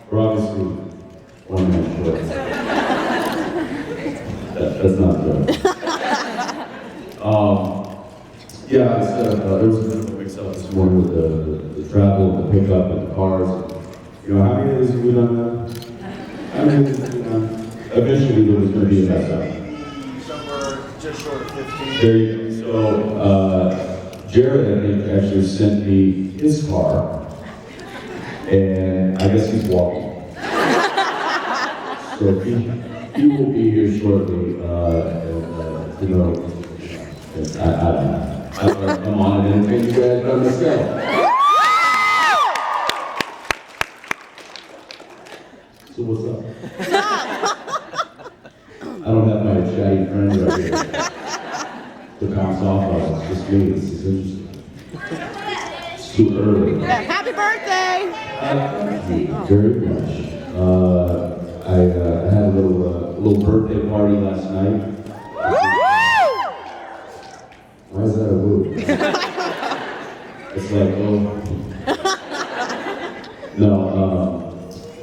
We're obviously one man short. That's not true. Yeah, it was a bit of a mix-up this morning with the travel, and the pickup, and the cars. You know, how many days have we done that? How many days have we done? Eventually there was going to be a mess up. Somewhere just short of 15. There you go. So, Jared, I think, actually sent me his car, and I guess he's walking. So he will be here shortly, and, you know, I don't know. I'm on it, and thank you guys by myself. So what's up? I don't have my chatty friend right here to bounce off of. It's just me. This is interesting. It's too early. Happy birthday! Thank you very much. I had a little birthday party last night. Why is that a woo? It's like, oh. No,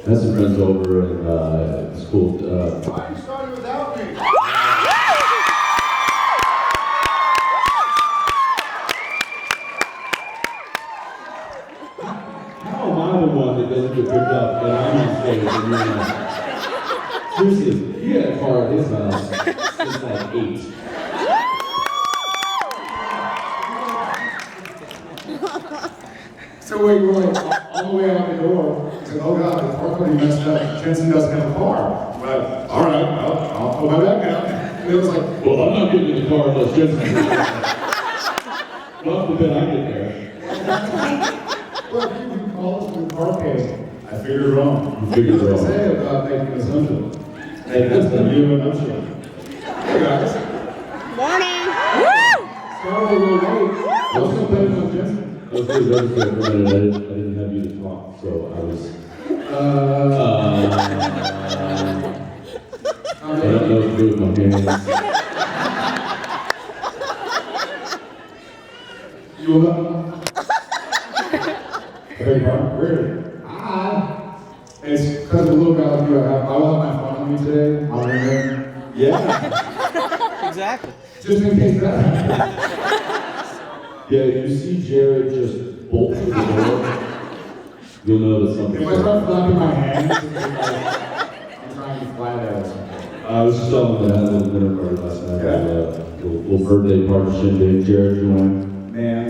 I had some friends over and it's cool. Why are you starting without me? How am I the one that doesn't get picked up and I'm on stage and you're not? Seriously, he had a car at his house since like 8. So wait, you were like all the way out the door. He said, oh God, the car company messed up. Jensen doesn't have a car. But all right, well, I'll pull my back out. And it was like, Well, I'm not getting in the car unless Jensen gets there. Well, but then I get there. well, if you call us from the car case, I figured wrong. You figured What wrong. did I say about making an assumption? Hey, that's the new assumption. Hey guys. Morning! Started a little late. I was going to play with Jensen. I was really ready for it for a minute. I didn't have you to talk, so I was. I don't know what to do with my hands. You up? Very hard. Really? It's because of the little guy like you I have. I will have my phone on me today. I'll ring him. Yeah. Exactly. Just in case that happens. Yeah, if you see Jared just bolt through the door, you'll know that something's If I start flapping my hands, it's like I'm trying to fly there or something. I was just telling them that I had a little dinner party last night. Yeah. Little birthday party shindig. Jared joined. Man,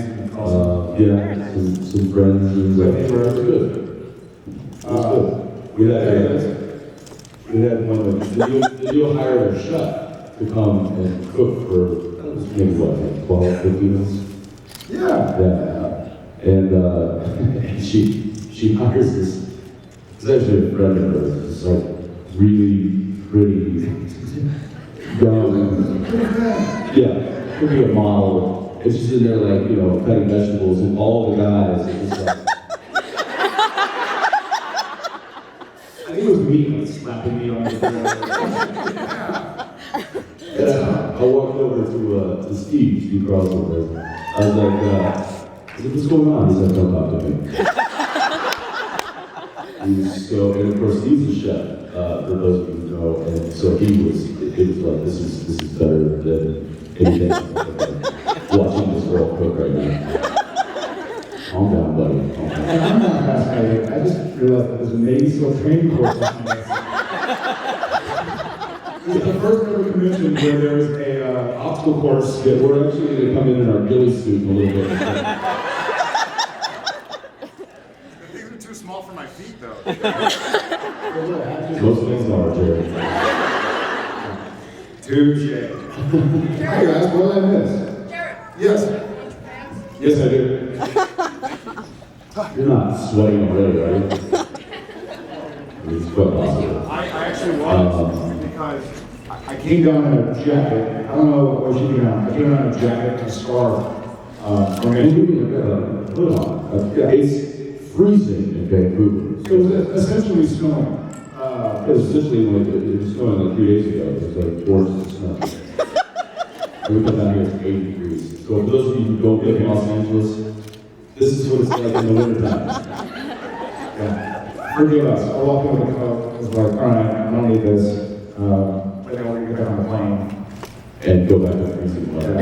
Yeah, some friends and it was good. It was good. We had one of the deal hired a chef to come and cook for maybe what, like 12, 15 minutes? yeah. Yeah. And she hires this, it's actually a friend of hers, it's like really pretty young. Yeah, could be a model. It's just in there like, you know, cutting vegetables and all the guys are just like. I think it was me like slapping me on the ground. And I walked over to Steve Crosby. I was like, what's going on? He's like, don't talk to me. So, and of course, he's a chef, for those of you who know, and so it was like, this is better than anything watching this girl cook right now. Calm down, buddy. Calm down. And I'm not fascinated. I just realized that there's a Navy SEAL training course on this. It's the first ever convention where there's a obstacle course. Yeah, we're actually going to come in our ghillie suit in a little bit. These are too small for my feet, though. Most things are, Jared. Touche. Hi guys, what did I miss? Jared. Yes. Yes, I do. You're not sweating already, are you? It's quite possible. I actually was because I came down in a jacket. I don't know what you came down. I came down in a jacket and a scarf. And you have got a hood on. It's freezing in Vancouver. So it was essentially snowing. It was essentially like, it was snowing like 3 days ago. It was like gorgeous snow. And we come down here, it's 80 degrees. So for those of you who don't live in Los Angeles, this is what it's like in the wintertime. Yeah. Forgive us. I walked over to the coat. I was like, all right, I don't need this. But then we're going to get back on the plane. And go back to freezing weather.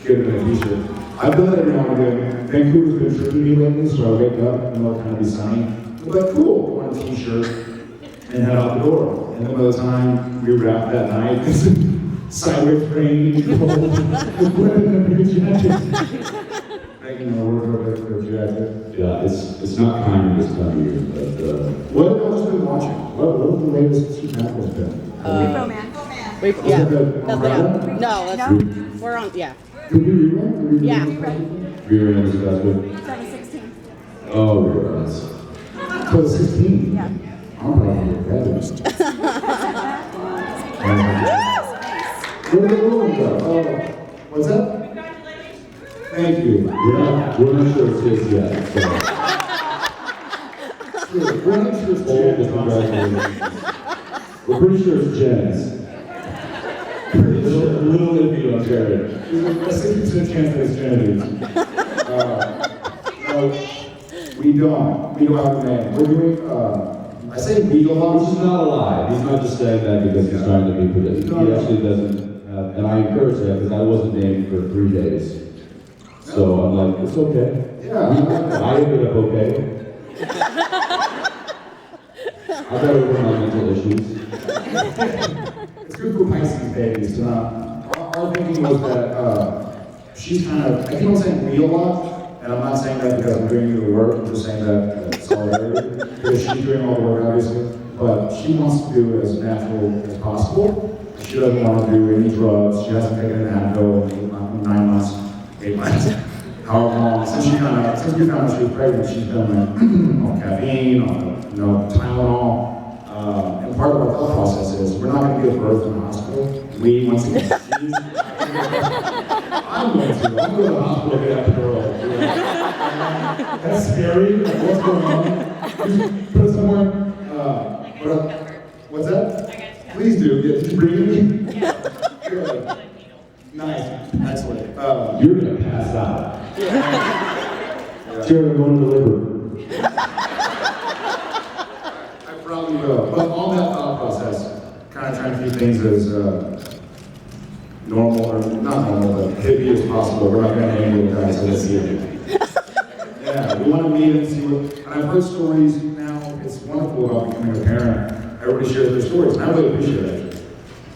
Give it a t-shirt. I've done that every now and again. Vancouver's been tricky me lately, so I wake up and it'll kind of be sunny. I'm like, cool, go on a t-shirt and head out the door. And then by the time we wrap that night, it's sideways rain, cold, we're in a big jacket. Making my wardrobe for a jacket. Yeah, it's not kind this time of year, but What have you been watching? What have the latest supernatural been? Yeah. No, that's, we're on, yeah. Did we rerun? Yeah. reruns is that good? It's on the 16th. Oh, reruns. For the 16th? Yeah. I'm probably ready. Where did the room go? Oh, what's that? Thank you. We're not sure it's his yet, so. We're not sure it's All the Jen's. congratulations. We're pretty sure it's Jen's. A little iffy on Jared. There's a 60% chance that it's Jen's. No, we don't have a name. We're doing, I say we don't, Which is not a lie. He's not just saying that because he's trying to be predictive. He actually doesn't have, and I encourage that because I wasn't named for 3 days. So I'm like, it's okay. Yeah. I ended up okay. I got over my mental issues. It's good for Pisces babies to not. Our thinking was that she's kind of, I keep on saying we a lot, and I'm not saying that because I'm doing the work, I'm just saying that solidarity, because she's doing all the work obviously, but she wants to do it as natural as possible. She doesn't want to do any drugs, she hasn't taken an Advil in 9 months, 8 months, however long. Since we found out she was pregnant, she's done like on caffeine, on Tylenol. And part of our thought process is we're not going to give birth in the hospital. We, once again, I'm going to the hospital to get out the girl. That's scary. Like, what's going on? Just put it somewhere. What's that? Please do. Yeah, did you bring me? Good. Nice. Excellent. You're gonna pass out. Jared, I'm going to deliver. I probably will. But on that thought process, kind of trying to keep things as normal, or not normal, but hippie as possible. We're not going to name little guys, so let's see it. Yeah, we want to meet and see what, and I've heard stories now, it's wonderful about becoming a parent. Everybody shares their stories, and I really appreciate it.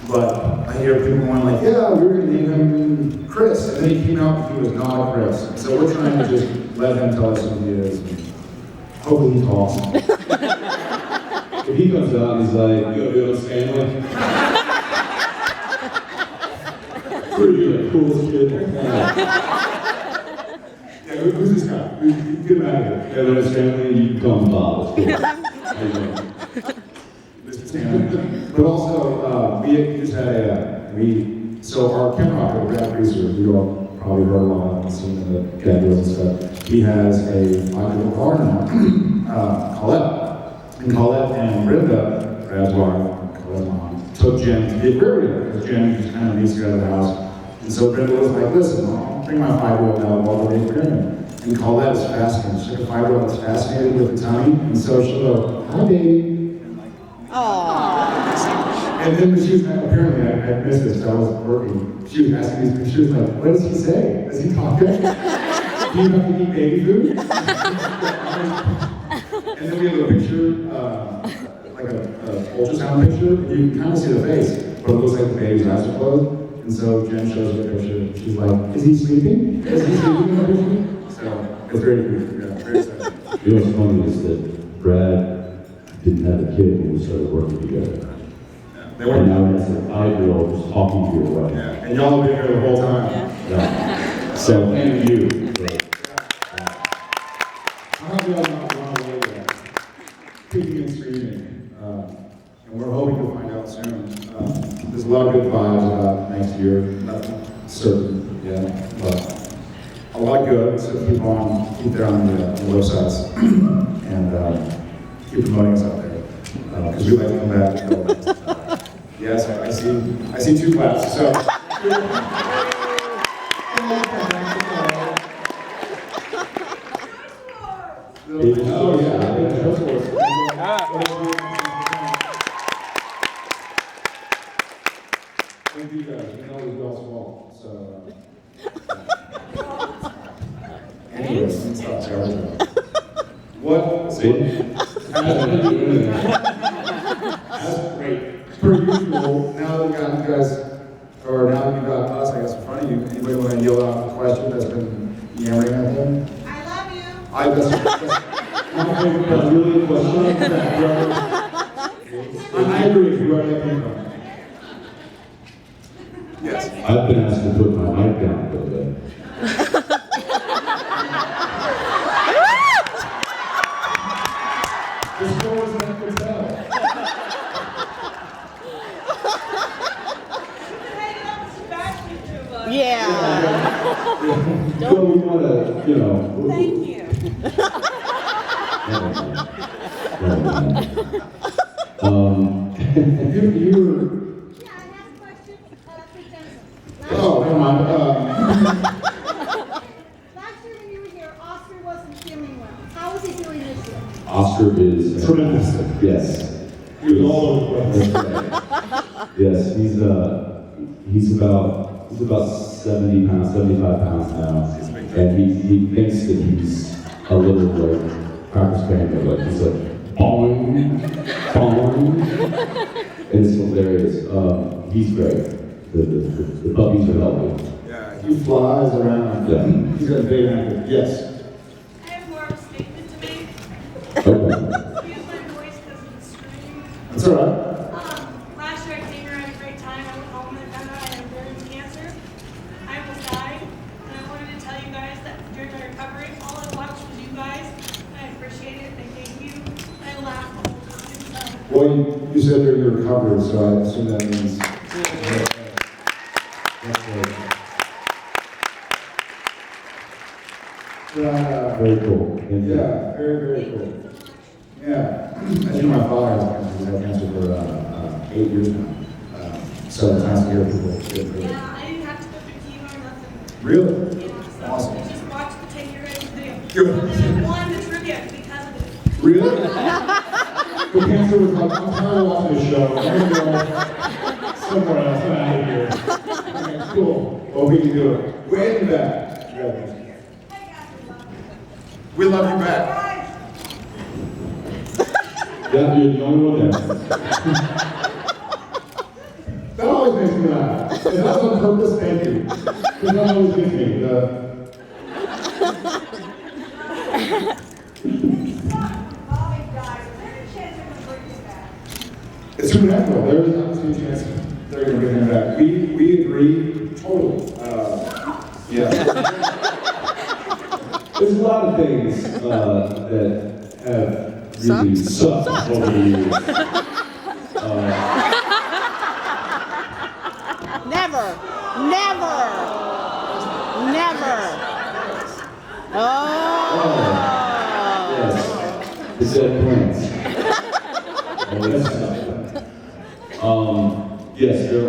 But I hear people going like, yeah, we were going to name him Chris, and then he came out and he was not a Chris. So we're trying to just let him tell us who he is. Hopefully he calls. If he comes out and he's like, yo, Stanley. Pretty the coolest kid in the planet. Yeah, who's this guy? Get him out of here. Yeah, there's Stanley, you can call him Bob. It's cool. How you doing? Mr. Stanley. But also, we just had so our camera operator, Brad Reeser, you all probably heard a lot and seen in the cameras and stuff, he has a 5-year-old car now, Colette. And Colette and Brenda, Brad's wife, Colette's mom, took Jen to the aquarium, because Jen just kind of needs to get out of the house. And so Brenda was like, listen, I'll bring my 5-year-old now while we're in the aquarium. And Colette is fascinated. She's like a 5-year-old that's fascinated with the tummy, and so she'll go, hi, baby. Aww. And then she was apparently, I missed this, so I wasn't working. She was asking these, she was like, what does he say? Does he talk to you? Do you have to eat baby food? And then we have a picture, like an ultrasound picture, and you can kind of see the face, but it looks like the baby's eyes are closed. And so Jen shows the picture, and she's like, is he sleeping? Is he sleeping in the picture? So it's very cute, yeah, very exciting. You know what's funny is that Brad didn't have a kid when we started working together. They And were, now he has a 5-year-old who's talking to your wife. yeah, and y'all have been here the whole time. Yeah. So, thank you. I hope y'all not run away yet. Kicking and screaming. And we're hoping to find out soon. There's a lot of good vibes about next year. Nothing certain yet, but a lot good. So keep there on the websites and keep promoting us out there. Because we like to come back. Yes, I see 2 claps. So. Oh, yeah. didn't do anything. That's great. Per usual, now that we got you guys, or now that you got us, I guess, in front of you, anybody want to yell out a question that's been yammering at them? I love you. That's my favorite That's question. really a question. I agree with you, where that came from. Yes. I've been asked to put my mic down a little bit. The scores that could tell. Yeah. So we want to, you know. Thank you. You were. Yeah, I have a question for Jensen. Oh, come on. Last year when you were here, Oscar wasn't feeling well. How is he doing this year? Oscar is Tremendous. Yes. He was all over the place. That's right. Yes, he's about 70 pounds, 75 pounds now, and he thinks that he's a little like Cracker Spaniel, like he's like boing, boing, and it's hilarious. He's great. The puppies are healthy. Yeah, he flies around. Yeah. He's got a big active. Yes. I have more of a statement to make. Okay. Excuse my voice because of the screaming. That's all right. Last year I came here, I had a great time. I went home and found out I had ovarian cancer. I almost died. And I wanted to tell you guys that during my recovery, all I watched was you guys. And I appreciate it. And thank you. And I laughed the whole time. Well, you said during your recovery, so I assume that means. That's great. Very cool. Thank you. Yeah, very, very cool. Yeah, as you know, my father has cancer. He's had cancer for 8 years now. So it's nice to hear people get through it. Yeah, I didn't have to go through chemo or nothing. Really? Yeah, so Awesome. I just watched the Take Your Guys' video. Good. And I won the trivia because of it. Really? The cancer was like, I'm tired of watching this show. I'm gonna go somewhere else. I'm out of here. Okay, cool. Well, we can do it. Way in the back. We love you back. Yeah, you're the only one there. That always makes me laugh. And that's on purpose, thank you. Because that always gives me the. It's supernatural. There is an absolute chance they're going to bring him back. We agree totally. Yeah. There's a lot of things that have really sucked over the years. Never. Oh. Yes, the dead plants. Yes, there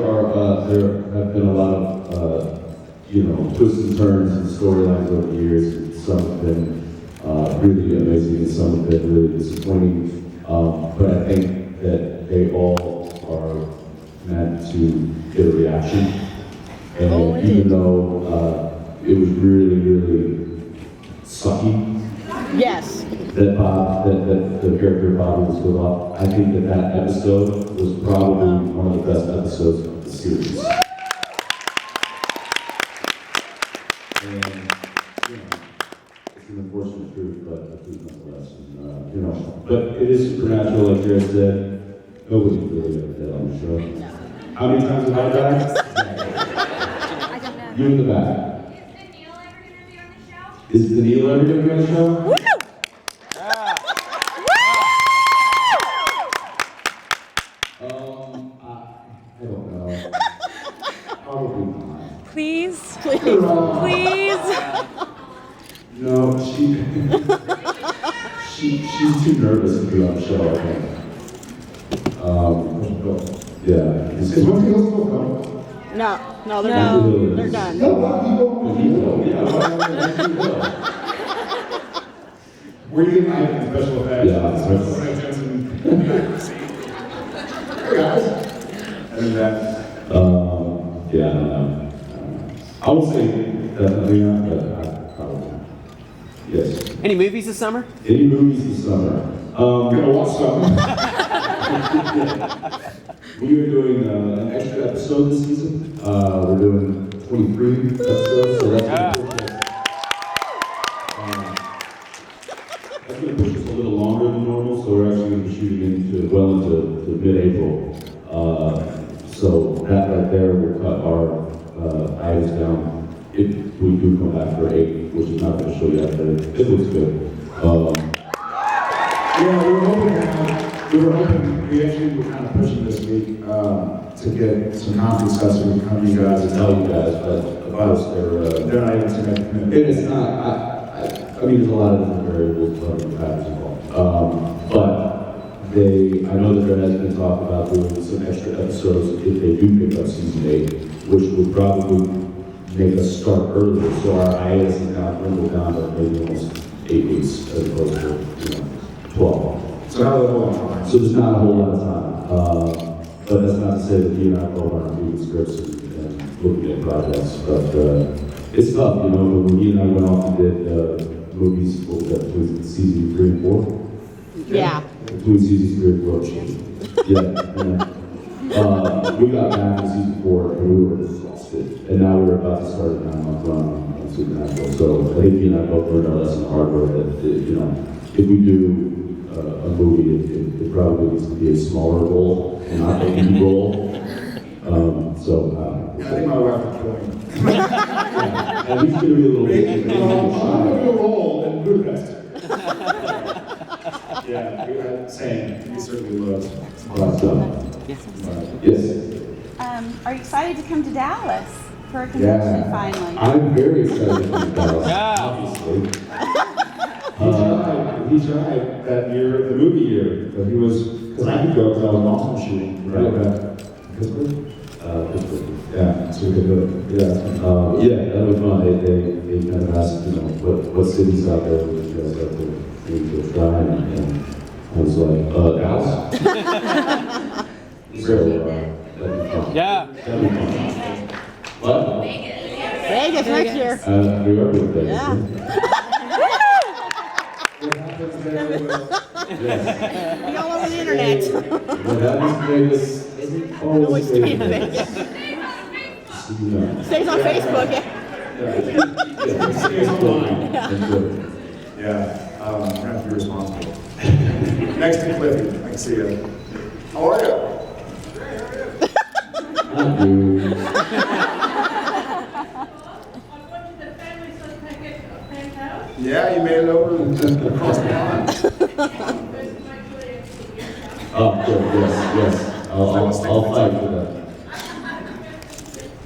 have been a lot of twists and turns and storylines over the years. Some have been really amazing and some have been really disappointing. But I think that they all are meant to get a reaction. And even though it was really, really sucky Yes. that the character Bobby was put off, I think that episode was probably one of the best episodes of the series. And, it's an unfortunate truth, but the truth nonetheless. And, but it is supernatural, like Jared said. Nobody really ever did on the show. How many times have I died? You in the back. Is Daniil ever going to be on the show? Woo! I don't know. Probably not. Please. Please. No, she's too nervous to be on the show, I think. Yeah. Is one thing else still coming? No, they're No. done. They're done. No, why people? Yeah. Where you getting my special effects? Yeah. Special effects Jensen. Hey guys. And then that. Yeah, I don't know. I would say definitely not, but I probably not. Yes. Any movies this summer? Any movies this summer? Gonna watch some. We are doing an extra episode this season. We're doing 23 episodes, so that's going to push us a little longer than normal, so we're actually going to be shooting into mid-April. So that right there will cut our items down if we do come back for 8, which is not going to show you out there. It looks good. Yeah, we actually were kind of pushing this week to get some concrete stuff so we can come to you guys and Tell you guys, but of course they're not able to make a commitment. it's not. I mean, there's a lot of different variables, a lot of different factors involved. But I know that there has been talk about doing some extra episodes if they do pick up season 8, which would probably make us start earlier. So our hiatus is now dwindled down to maybe almost 8 weeks as opposed to 12. So how are they holding on? So there's not a whole lot of time. But that's not to say that you and I both aren't reading scripts and looking at projects. But it's tough, when you and I went off and did movies, what was that, between season 3 and 4? Yeah. Between seasons 3 and 4. Yeah. We got back in season 4 and we were exhausted. And now we're about to start a 9-month run on Supernatural. So I think you and I both learned our lesson the hard way that, if we do a movie, it probably needs to be a smaller role and not a lead role. I think my wife would kill me. And he's going to be a little bit. I'm going to do a role in Budapest. Yeah, same. He certainly loves. Yes. Are you excited to come to Dallas for a convention finally? I'm very excited to come to Dallas, obviously. He tried that year, the movie year, but he was, because I could go because I was awesome shooting. Right. Pittsburgh? Yeah, so we could do it. Yeah, that was fun. They kind of asked, what cities out there would you guys like to try, and I was like, Dallas. So, that'd be fun. Yeah. That'd be fun. What? Vegas next year. New York with Vegas. Yeah. Yes. Be all over the internet. What happens in Vegas isn't always Always stay in Vegas. Vegas. Yeah. Stays on Facebook. I'm going to have to be responsible. Next to Cliffy, I can see you. How are you? Not you. I went to the family Sunday house. Yeah, you made it over across the pond. Oh, good, yes. I'll fight for that.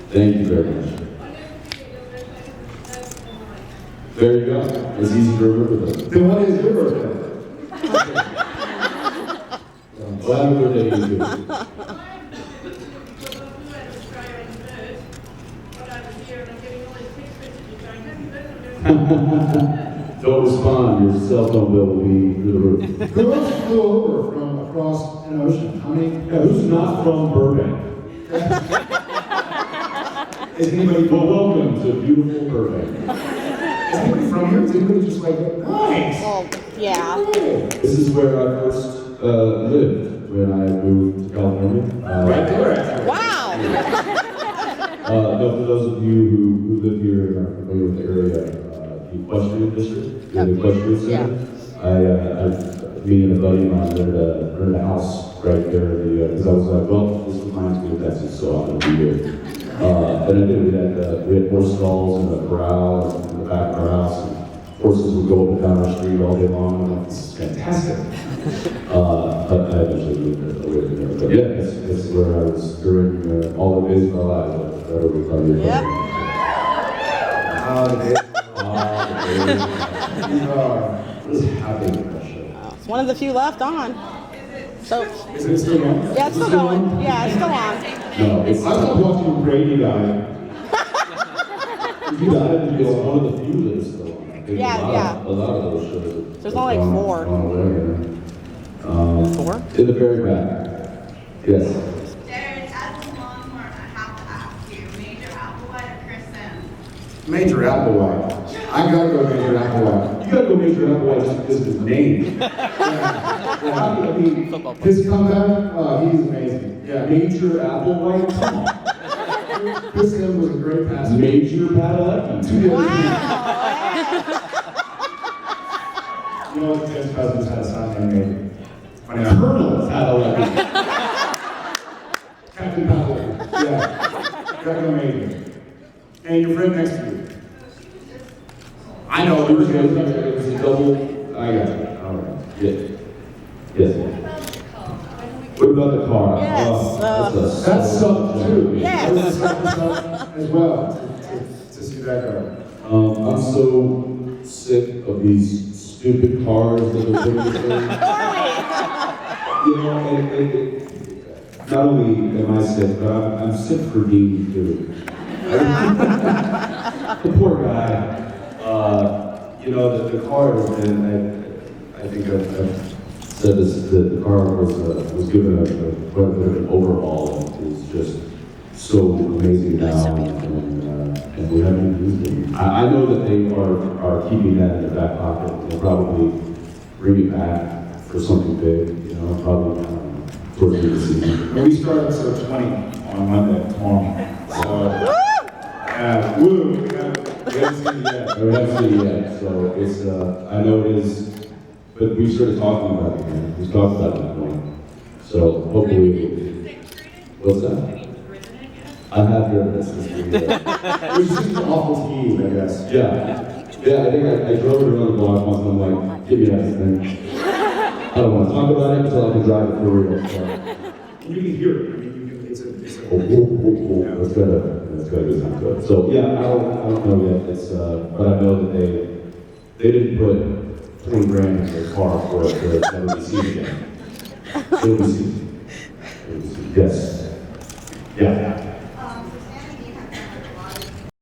Thank you very much. There you go. It's easy to remember that. Then what is your birthday? Well, happy birthday to you too. Don't respond, your cell phone bill will be through the roof. Who else flew over from across an ocean? How many? Who's not from Burbank? Is anybody Well, welcome to beautiful Burbank. Is anybody from here? Is anybody just like, nice? Well, yeah. Hey. This is where I first lived when I moved to California. Right there. Wow. No, for those of you who live here and are familiar with the area, the equestrian district, the equestrian center, me and a buddy of mine rented a house right there because I was like, well, this reminds me of Texas, so I'm going to be here. And I did. We had horse stalls in the corral in the back of our house. And horses would go up and down our street all day long. I'm like, this is fantastic. But I eventually moved away from there. But yeah, it's where I was during all the days of my life. Right over 5 years. Yep. The days. Just happy with that show. It's one of the few left on. So, Is it still going? yeah, it's still going. Yeah, it's still on. No, it's I thought watching Brady die. you got it. It's one of the few that is still on. I think Yeah. A lot of those shows. There's only like 4. Four? In the very back. Yes. Jared, as a Longhorn, I have to ask you, Major Applewhite or Chris Sims? Major Applewhite. I gotta go Major Applewhite. You gotta go Major Applewhite just because of his name. Yeah. Yeah, I mean, his comeback, he's amazing. Yeah, Major Applewhite, come on. Chris Sims was a great passer. Major Padalecki. Wow. You know what? James Cousins had a son named Major. Colonel Padalecki. Captain Padalecki. Yeah. Captain Major. And your friend next to you. I know, It was a double. I got it. All right. Yeah. Yes. What about the car? Yes, That's something too. Yes. That's something as well to see that go. I'm so sick of these stupid cars that are putting this thing. You know, not only am I sick, but I'm sick for Dean too. The poor guy. You know, the car, and I think I've said this, that the car was given quite a bit of an overhaul and is just so amazing now, and we haven't used it. I know that they are keeping that in their back pocket. They'll probably bring it back for something big, you know, probably towards the end of the season. We start episode 20 on Monday, tomorrow. So, woo! We haven't seen it yet. We haven't seen it yet, so it's, I know it is, but we started talking about it, man. We've talked about it more. So hopefully, what's that? I have driven this year. It was just an awful tease, I guess. Yeah. Yeah, I think I drove it around the block once and I'm like, give me that thing. I don't want to talk about it until I can drive it for real. So. You can hear it. I mean, you can, it's a Oh, oh. That's good. Sounds good. So yeah, I don't know yet. It's but I know that they didn't put 20 grand in their car for it to never be seen again. It'll be seen. Yes. Yeah.